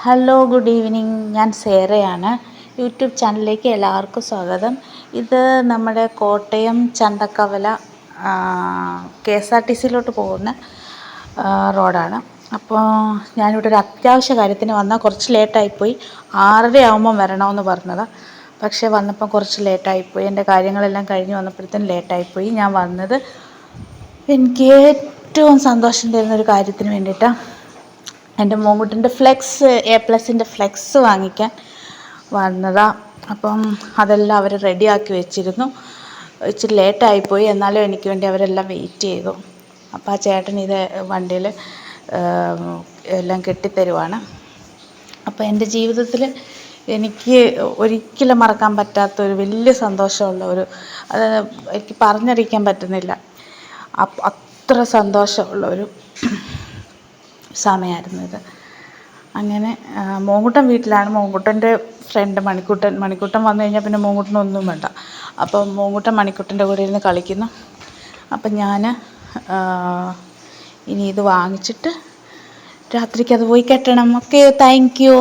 Hello, good evening. ഞാൻ സേറയാണ്. YouTube ചാനലിലേക്ക് എല്ലാവർക്കും സ്വാഗതം. ഇത് നമ്മുടെ കോട്ടയം ചന്തക്കവല KSRTCയിലോട്ട് പോകുന്ന റോഡാണ്. അപ്പോൾ ഞാനിവിടെ ഒരു അത്യാവശ്യ കാര്യത്തിന് വന്നാൽ കുറച്ച് ലേറ്റായിപ്പോയി. 6:30 ആകുമ്പം വരണമെന്ന് പറഞ്ഞതാണ്. പക്ഷേ വന്നപ്പം കുറച്ച് ലേറ്റായിപ്പോയി. എൻ്റെ കാര്യങ്ങളെല്ലാം കഴിഞ്ഞ് വന്നപ്പോഴത്തേനും ലേറ്റായിപ്പോയി. ഞാൻ വന്നത് എനിക്ക് ഏറ്റവും സന്തോഷം തരുന്നൊരു കാര്യത്തിന് വേണ്ടിയിട്ടാണ്. എൻ്റെ മോങ്കുട്ടൻ്റെ A+ൻ്റെ ഫ്ലെക്സ് വാങ്ങിക്കാൻ വന്നതാണ്. അപ്പം അതെല്ലാം അവർ റെഡിയാക്കി വെച്ചിരുന്നു. ഇച്ചിരി ലേറ്റായിപ്പോയി, എന്നാലും എനിക്ക് വേണ്ടി അവരെല്ലാം വെയിറ്റ് ചെയ്തു. അപ്പോൾ ആ ചേട്ടൻ ഇത് വണ്ടിയിൽ എല്ലാം കെട്ടിത്തരുവാണ്. അപ്പോൾ എൻ്റെ ജീവിതത്തിൽ എനിക്ക് ഒരിക്കലും മറക്കാൻ പറ്റാത്തൊരു വലിയ സന്തോഷമുള്ള അത് എനിക്ക് പറഞ്ഞറിയിക്കാൻ പറ്റുന്നില്ല. അത്ര സന്തോഷമുള്ളൊരു സമയമായിരുന്നു ഇത്. അങ്ങനെ മോങ്കുട്ടൻ വീട്ടിലാണ്. മോങ്കുട്ടൻ്റെ ഫ്രണ്ട് മണിക്കുട്ടൻ വന്നു കഴിഞ്ഞാൽ പിന്നെ മോങ്കുട്ടനൊന്നും വേണ്ട. അപ്പം മോങ്കുട്ടൻ മണിക്കുട്ടൻ്റെ കൂടെ ഇരുന്ന് കളിക്കുന്നു. അപ്പം ഞാൻ ഇനി ഇത് വാങ്ങിച്ചിട്ട് രാത്രിക്ക് അത് പോയി കെട്ടണം. Okay, thank you.